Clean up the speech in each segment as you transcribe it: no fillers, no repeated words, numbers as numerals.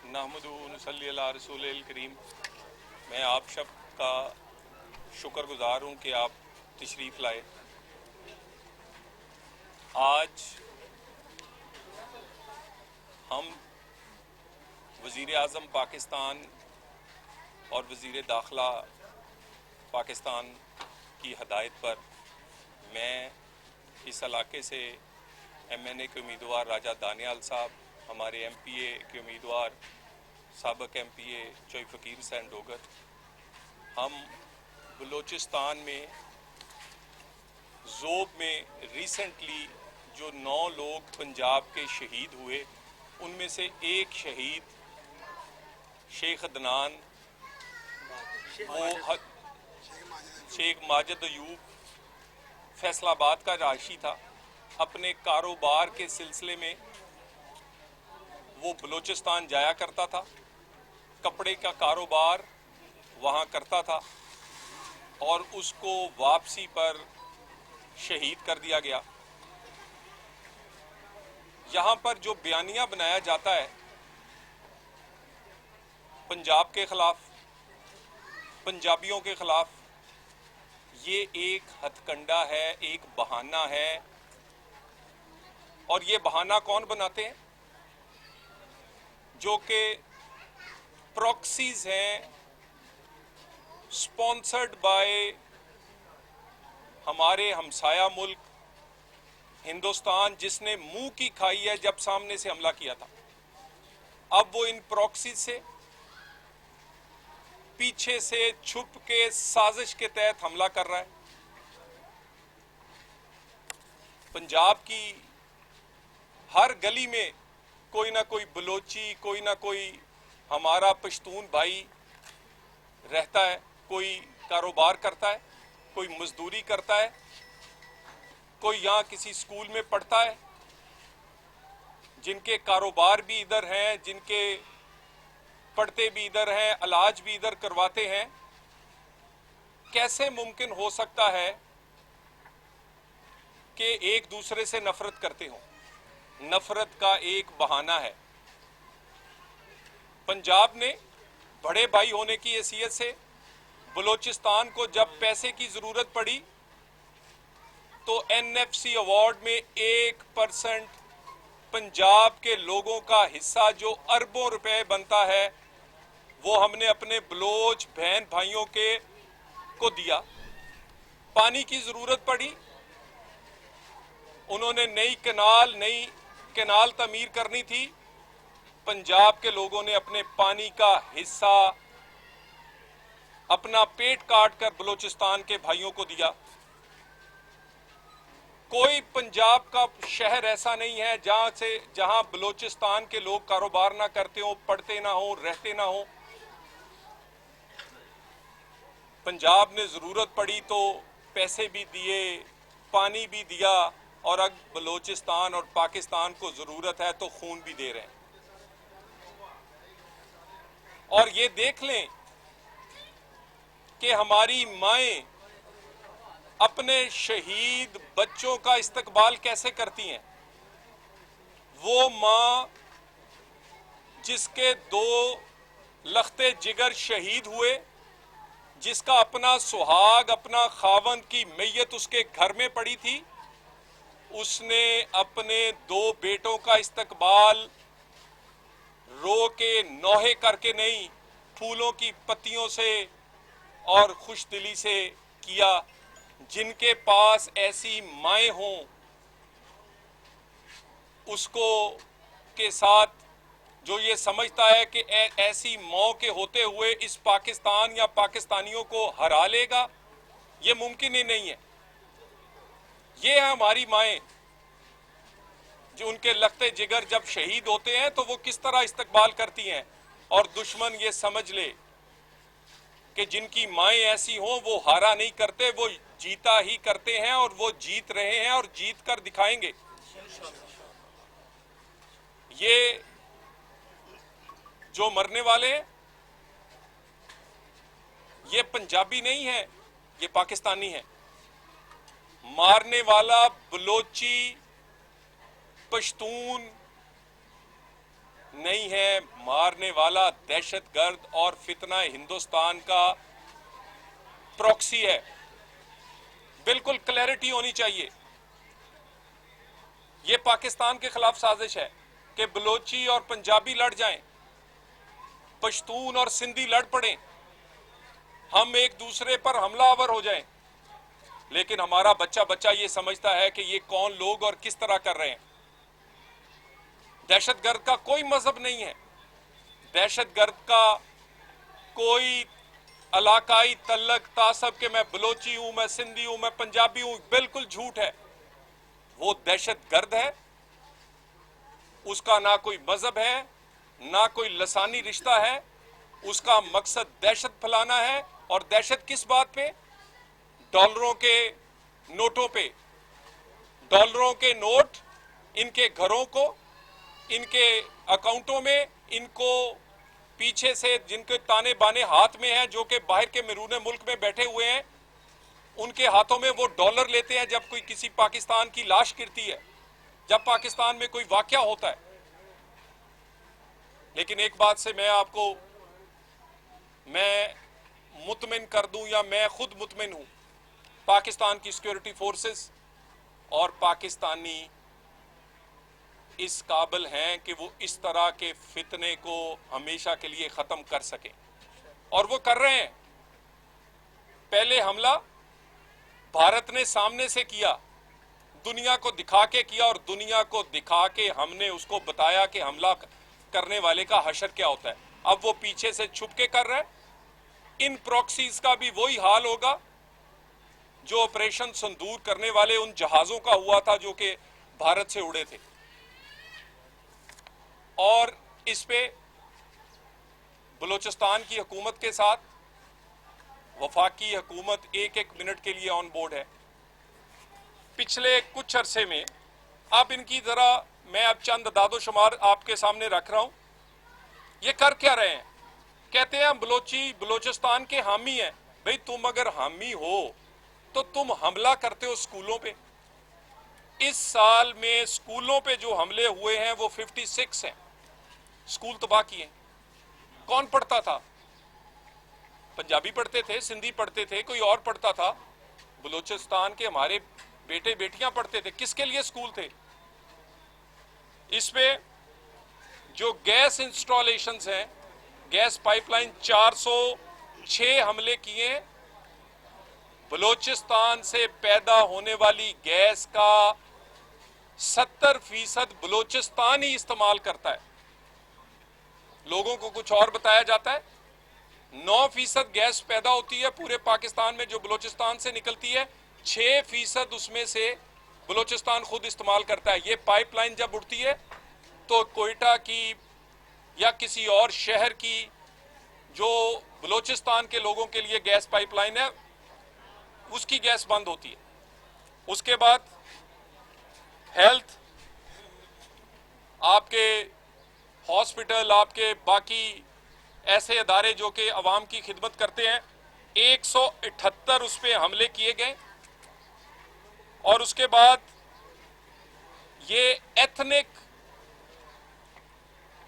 नहमदु व नसल्ली अला रसूलिल करीम। मैं आप सब का शुक्रगुजार हूँ कि आप तशरीफ़ लाए। आज हम वज़ीर आज़म पाकिस्तान और वज़ीर दाखिला पाकिस्तान की हदायत पर मैं इस इलाके से MNA के उम्मीदवार राजा दानियाल साहब, हमारे MPA के उम्मीदवार साबिक MPA चोई फ़कीर हुसैन डोगर, हम बलूचिस्तान में ज़ोब में रिसेंटली जो 9 लोग पंजाब के शहीद हुए, उनमें से एक शहीद शेख अदनान, वो शेख माजिद अयूब फैसलाबाद का रहायशी था। अपने कारोबार के सिलसिले में वो बलूचिस्तान जाया करता था, कपड़े का कारोबार वहाँ करता था और उसको वापसी पर शहीद कर दिया गया। यहाँ पर जो बयानिया बनाया जाता है पंजाब के खिलाफ, पंजाबियों के खिलाफ, ये एक हथकंडा है, एक बहाना है। और ये बहाना कौन बनाते हैं? जो कि प्रॉक्सीज हैं, स्पॉन्सर्ड बाय हमारे हमसाया मुल्क हिंदुस्तान, जिसने मुंह की खाई है जब सामने से हमला किया था। अब वो इन प्रॉक्सी से पीछे से छुप के साजिश के तहत हमला कर रहा है। पंजाब की हर गली में कोई ना कोई बलोची, कोई ना कोई हमारा पश्तून भाई रहता है, कोई कारोबार करता है, कोई मजदूरी करता है, कोई यहाँ किसी स्कूल में पढ़ता है, जिनके कारोबार भी इधर हैं, जिनके पढ़ते भी इधर हैं, इलाज भी इधर करवाते हैं। कैसे मुमकिन हो सकता है कि एक दूसरे से नफरत करते हों? नफरत का एक बहाना है। पंजाब ने बड़े भाई होने की हैसियत से बलूचिस्तान को जब पैसे की जरूरत पड़ी तो NFC अवार्ड में 1% पंजाब के लोगों का हिस्सा, जो अरबों रुपए बनता है, वो हमने अपने बलोच बहन भाइयों के को दिया। पानी की जरूरत पड़ी, उन्होंने नई कैनाल तमीर करनी थी, पंजाब के लोगों ने अपने पानी का हिस्सा अपना पेट काट कर बलूचिस्तान के भाइयों को दिया। कोई पंजाब का शहर ऐसा नहीं है जहां बलूचिस्तान के लोग कारोबार ना करते हो, पढ़ते ना हो, रहते ना हो। पंजाब ने जरूरत पड़ी तो पैसे भी दिए, पानी भी दिया, और अब बलूचिस्तान और पाकिस्तान को जरूरत है तो खून भी दे रहे हैं। और ये देख लें कि हमारी माएं अपने शहीद बच्चों का इस्तकबाल कैसे करती हैं। वो मां जिसके 2 लख्ते जिगर शहीद हुए, जिसका अपना सुहाग, अपना खावंद की मैयत उसके घर में पड़ी थी, उसने अपने 2 बेटों का इस्तकबाल रो के नौहे करके नहीं, फूलों की पत्तियों से और खुशदिली से किया। जिनके पास ऐसी माएं हों, उसको के साथ जो ये समझता है कि ऐसी मां के होते हुए इस पाकिस्तान या पाकिस्तानियों को हरा लेगा, ये मुमकिन ही नहीं है। ये है हमारी माएं, जो उनके लगते जिगर जब शहीद होते हैं तो वो किस तरह इस्तकबाल करती हैं। और दुश्मन ये समझ ले कि जिनकी माएं ऐसी हों वो हारा नहीं करते, वो जीता ही करते हैं, और वो जीत रहे हैं और जीत कर दिखाएंगे। ये जो मरने वाले हैं, ये पंजाबी नहीं है, ये पाकिस्तानी है। मारने वाला बलोची, पश्तून, नहीं है, मारने वाला दहशतगर्द और फितना हिंदुस्तान का प्रॉक्सी है। बिल्कुल क्लैरिटी होनी चाहिए। यह पाकिस्तान के खिलाफ साजिश है कि बलोची और पंजाबी लड़ जाएं, पश्तून और सिंधी लड़ पड़ें, हम एक दूसरे पर हमलावर हो जाएं, लेकिन हमारा बच्चा बच्चा ये समझता है कि ये कौन लोग और किस तरह कर रहे हैं। दहशतगर्द का कोई मजहब नहीं है, दहशतगर्द का कोई इलाकाई तल्लक तासब के मैं बलोची हूं, मैं सिंधी हूं, मैं पंजाबी हूं, बिल्कुल झूठ है। वो दहशतगर्द है, उसका ना कोई मजहब है, ना कोई लसानी रिश्ता है, उसका मकसद दहशत फैलाना है। और दहशत किस बात पे? डॉलरों के नोटों पे। डॉलरों के नोट इनके घरों को, इनके अकाउंटों में, इनको पीछे से जिनके ताने बाने हाथ में हैं, जो कि बाहर के महरूने मुल्क में बैठे हुए हैं, उनके हाथों में वो डॉलर लेते हैं जब कोई किसी पाकिस्तान की लाश गिरती है, जब पाकिस्तान में कोई वाकया होता है। लेकिन एक बात से मैं मुतमिन कर दूं, या मैं खुद मुतमिन हूं, पाकिस्तान की सिक्योरिटी फोर्सेस और पाकिस्तानी इस काबिल हैं कि वो इस तरह के फितने को हमेशा के लिए खत्म कर सकें, और वो कर रहे हैं। पहले हमला भारत ने सामने से किया, दुनिया को दिखा के किया, और दुनिया को दिखा के हमने उसको बताया कि हमला करने वाले का हशर क्या होता है। अब वो पीछे से छुप के कर रहा है। इन प्रॉक्सीज का भी वही हाल होगा जो ऑपरेशन संदूर करने वाले उन जहाजों का हुआ था जो कि भारत से उड़े थे। और इस पे बलूचिस्तान की हुकूमत के साथ वफाकी हुकूमत एक एक मिनट के लिए ऑन बोर्ड है। पिछले कुछ अरसे में अब इनकी जरा मैं अब चंद दादोशुमार आपके सामने रख रहा हूं। ये कर क्या रहे हैं? कहते हैं हम बलूचिस्तान के हामी हैं। भाई तुम अगर हामी हो तो तुम हमला करते हो स्कूलों पे। इस साल में स्कूलों पे जो हमले हुए हैं वो 56 हैं। स्कूल तबाह किए। कौन पढ़ता था? पंजाबी पढ़ते थे, सिंधी पढ़ते थे, कोई और पढ़ता था? बलूचिस्तान के हमारे बेटे बेटियां पढ़ते थे। किसके लिए स्कूल थे? इसमें जो गैस इंस्टॉलेशंस हैं, गैस पाइपलाइन 406 हमले किए। बलूचिस्तान से पैदा होने वाली गैस का 70% बलूचिस्तान ही इस्तेमाल करता है। लोगों को कुछ और बताया जाता है। 9% गैस पैदा होती है पूरे पाकिस्तान में जो बलूचिस्तान से निकलती है, 6% उसमें से बलूचिस्तान खुद इस्तेमाल करता है। ये पाइपलाइन जब उड़ती है तो कोयटा की या किसी और शहर की जो बलूचिस्तान के लोगों के लिए गैस पाइपलाइन है, उसकी गैस बंद होती है। उसके बाद हेल्थ, आपके हॉस्पिटल, आपके बाकी ऐसे अदारे जो कि अवाम की खिदमत करते हैं, 178 उस पर हमले किए गए। और उसके बाद ये एथनिक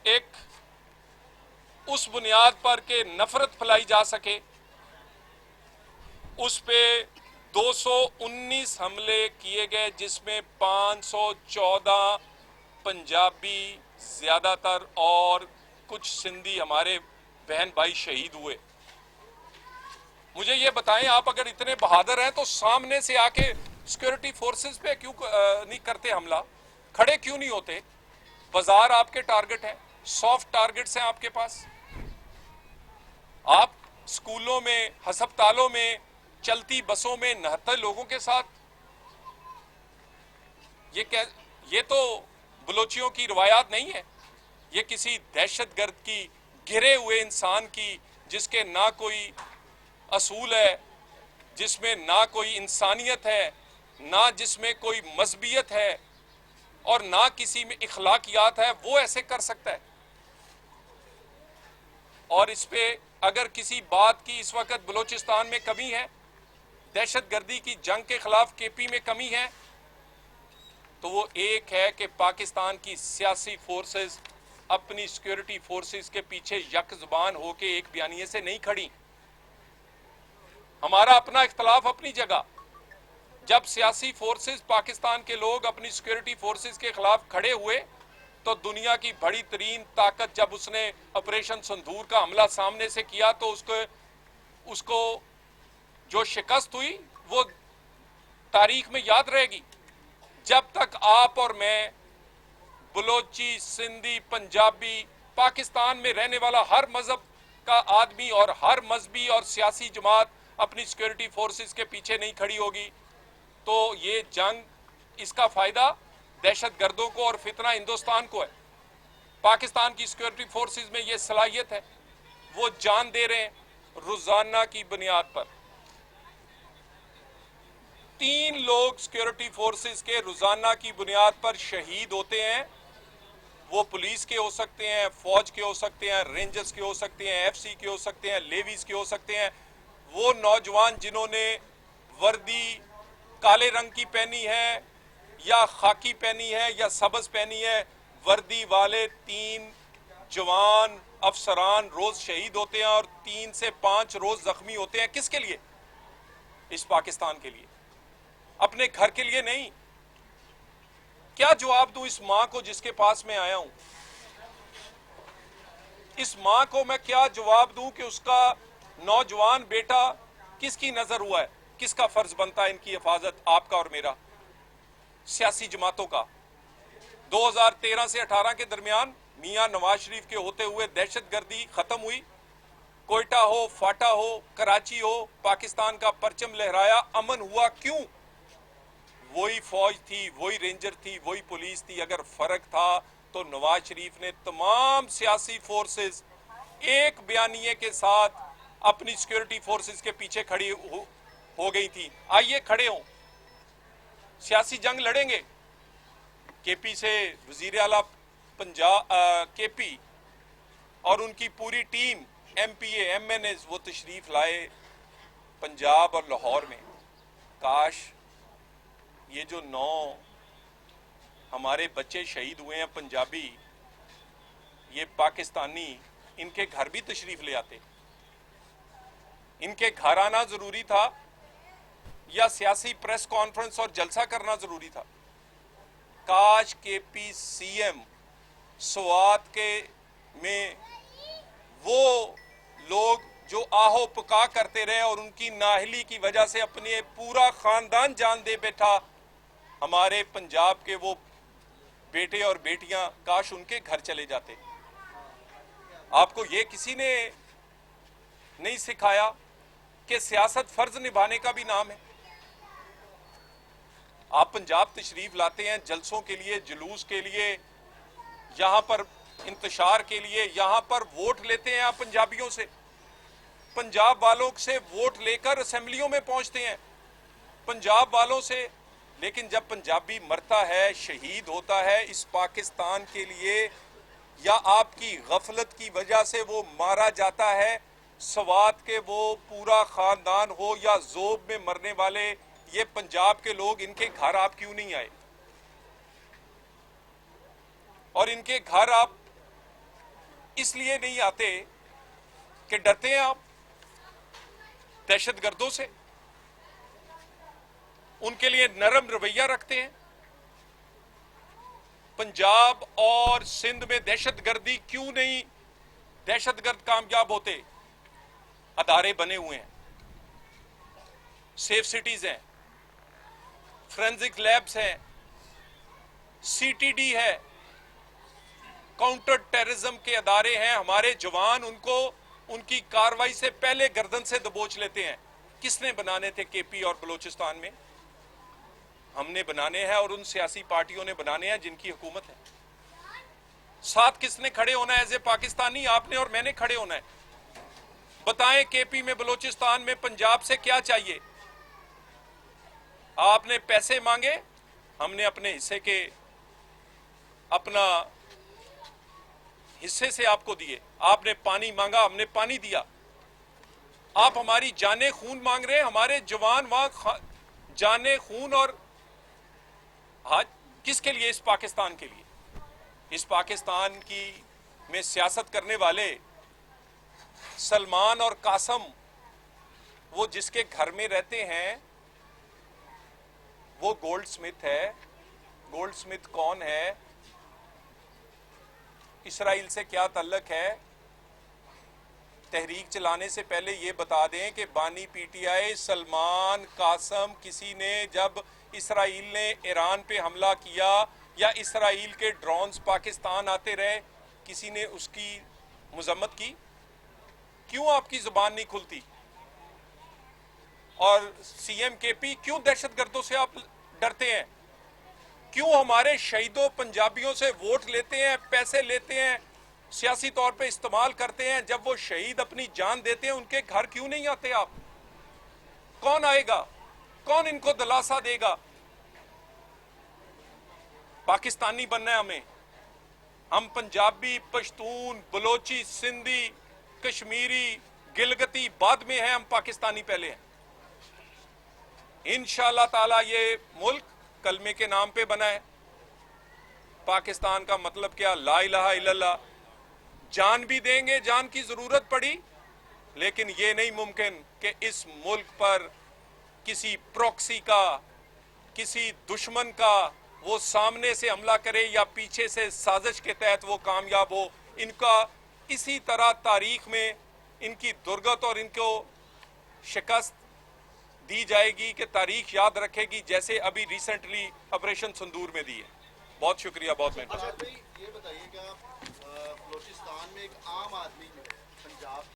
एक उस बुनियाद पर के नफरत फैलाई जा सके, उस पे 219 हमले किए गए, जिसमें 514 पंजाबी ज्यादातर और कुछ सिंधी हमारे बहन भाई शहीद हुए। मुझे ये बताएं, आप अगर इतने बहादुर हैं तो सामने से आके सिक्योरिटी फोर्सेस पे क्यों नहीं करते हमला? खड़े क्यों नहीं होते? बाजार आपके टारगेट हैं, सॉफ्ट टारगेट्स हैं आपके पास। आप स्कूलों में, अस्पतालों में, चलती बसों में 69 लोगों के साथ ये तो बलोचियों की रवायात नहीं है। ये किसी दहशतगर्द की, घिरे हुए इंसान की, जिसके ना कोई असूल है, जिसमें ना कोई इंसानियत है, ना जिसमें कोई मजहबियत है, और ना किसी में इखलाकियात है, वो ऐसे कर सकता है। और इस पे अगर किसी बात की इस वक्त बलूचिस्तान में कमी है, दहशतगर्दी की जंग के खिलाफ केपी में कमी है, तो वो एक है कि पाकिस्तान की सियासी फोर्सेस अपनी सिक्योरिटी फोर्सेस के पीछे यकजुबान होके एक बयानिए से नहीं खड़ी। हमारा अपना इख्तलाफ अपनी जगह। जब सियासी फोर्सेस पाकिस्तान के लोग अपनी सिक्योरिटी फोर्सेस के खिलाफ खड़े हुए तो दुनिया की बड़ी तरीन ताकत जब उसने ऑपरेशन संदूर का हमला सामने से किया तो उसको जो शिकस्त हुई वो तारीख में याद रहेगी। जब तक आप और मैं, बलोची, सिंधी, पंजाबी, पाकिस्तान में रहने वाला हर मजहब का आदमी और हर मजहबी और सियासी जमात अपनी सिक्योरिटी फोर्सेस के पीछे नहीं खड़ी होगी तो ये जंग, इसका फायदा दहशतगर्दों को और फितना हिंदुस्तान को है। पाकिस्तान की सिक्योरिटी फोर्सेस में ये सलाहियत है, वो जान दे रहे हैं। रोजाना की बुनियाद पर 3 लोग सिक्योरिटी फोर्सेस के रोजाना की बुनियाद पर शहीद होते हैं। वो पुलिस के हो सकते हैं, फौज के हो सकते हैं, रेंजर्स के हो सकते हैं, एफसी के हो सकते हैं, लेवीज के हो सकते हैं। वो नौजवान जिन्होंने वर्दी काले रंग की पहनी है या खाकी पहनी है या सबज पहनी है, वर्दी वाले 3 जवान अफसरान रोज शहीद होते हैं और 3 से 5 रोज जख्मी होते हैं। किसके लिए? इस पाकिस्तान के लिए, अपने घर के लिए नहीं। क्या जवाब दूं इस मां को जिसके पास मैं आया हूं? इस मां को मैं क्या जवाब दूं कि उसका नौजवान बेटा किसकी नजर हुआ है? किसका फर्ज बनता है इनकी हिफाजत, आपका और मेरा? सियासी जमातों का। 2013 से 18 के दरमियान मियां नवाज शरीफ के होते हुए दहशतगर्दी खत्म हुई। कोयटा हो, फाटा हो, कराची हो, पाकिस्तान का परचम लहराया, अमन हुआ। क्यों? वही फौज थी, वही रेंजर थी, वही पुलिस थी। अगर फर्क था तो नवाज शरीफ ने तमाम सियासी फोर्सेस एक बयानिए के साथ अपनी सिक्योरिटी फोर्सेस के पीछे खड़ी हो गई थी। आइए खड़े हों, सियासी जंग लड़ेंगे। केपी से वजीर आला पंजाब, केपी और उनकी पूरी टीम, एमपीए, एमएनए, वो तशरीफ लाए पंजाब और लाहौर में। काश ये जो 9 हमारे बच्चे शहीद हुए हैं पंजाबी, ये पाकिस्तानी, इनके घर भी तशरीफ ले आते। इनके घर आना जरूरी था या सियासी प्रेस कॉन्फ्रेंस और जलसा करना जरूरी था? काश केपी सीएम स्वात के में वो लोग जो आहो पुका करते रहे और उनकी नाहली की वजह से अपने पूरा खानदान जान दे बैठा, हमारे पंजाब के वो बेटे और बेटियां, काश उनके घर चले जाते। आपको ये किसी ने नहीं सिखाया कि सियासत फर्ज निभाने का भी नाम है? आप पंजाब तशरीफ लाते हैं जलसों के लिए, जुलूस के लिए, यहां पर इंतशार के लिए, यहां पर वोट लेते हैं आप पंजाबियों से, पंजाब वालों से वोट लेकर असेंबलियों में पहुंचते हैं पंजाब वालों से। लेकिन जब पंजाबी मरता है, शहीद होता है इस पाकिस्तान के लिए, या आपकी गफलत की वजह से वो मारा जाता है, स्वात के वो पूरा खानदान हो या जोब में मरने वाले ये पंजाब के लोग, इनके घर आप क्यों नहीं आए? और इनके घर आप इसलिए नहीं आते कि डरते हैं आप दहशतगर्दों से, उनके लिए नरम रवैया रखते हैं। पंजाब और सिंध में दहशतगर्दी क्यों नहीं, दहशतगर्द कामयाब होते? अदारे बने हुए हैं, सेफ सिटीज हैं, फोरेंसिक लैब्स हैं, सीटीडी है, काउंटर टेररिज्म के अदारे हैं। हमारे जवान उनको उनकी कार्रवाई से पहले गर्दन से दबोच लेते हैं। किसने बनाने थे केपी और बलोचिस्तान में? हमने बनाने हैं और उन सियासी पार्टियों ने बनाने हैं जिनकी हुकूमत है। साथ किसने खड़े होना है? एज ए पाकिस्तानी आपने और मैंने खड़े होना है। बताएं केपी में, बलोचिस्तान में, पंजाब से क्या चाहिए? आपने पैसे मांगे, हमने अपने हिस्से के, अपना हिस्से से आपको दिए। आपने पानी मांगा, हमने पानी दिया। आप हमारी जाने खून मांग रहे हैं, हमारे जवान वहां जाने खून, और आज किसके लिए? इस पाकिस्तान के लिए। इस पाकिस्तान की में सियासत करने वाले सलमान और कासम, वो जिसके घर में रहते हैं वो गोल्डस्मिथ है। गोल्डस्मिथ कौन है, इसराइल से क्या ताल्लुक है? तहरीक चलाने से पहले ये बता दें कि बानी पीटीआई सलमान कासम, किसी ने जब इसराइल ने ईरान पे हमला किया या इसराइल के ड्रोन्स पाकिस्तान आते रहे, किसी ने उसकी मजम्मत की? क्यों आपकी जुबान नहीं खुलती? और सीएम केपी, क्यों दहशतगर्दों से आप डरते हैं? क्यों हमारे शहीदों पंजाबियों से वोट लेते हैं, पैसे लेते हैं, सियासी तौर पे इस्तेमाल करते हैं? जब वो शहीद अपनी जान देते हैं उनके घर क्यों नहीं आते आप? कौन आएगा? कौन इनको दिलासा देगा? पाकिस्तानी बनना है हमें। हम पंजाबी, पश्तून, बलोची, सिंधी, कश्मीरी, गिलगती बाद में हैं, हम पाकिस्तानी पहले हैं। इंशाअल्लाह ताला ये मुल्क कलमे के नाम पे बना है। पाकिस्तान का मतलब क्या? ला इलाहा इल्लल्लाह। जान भी देंगे, जान की जरूरत पड़ी, लेकिन ये नहीं मुमकिन कि इस मुल्क पर किसी प्रॉक्सी का, किसी दुश्मन का वो सामने से हमला करे या पीछे से साजिश के तहत वो कामयाब हो। इनका इसी तरह तारीख में इनकी दुर्गत और इनको शिकस्त दी जाएगी कि तारीख याद रखेगी, जैसे अभी रिसेंटली ऑपरेशन संदूर में दी है। बहुत शुक्रिया, बहुत मेहरबानी। ये बताइएगा, बलोचिस्तान में एक आम आदमी जो है पंजाब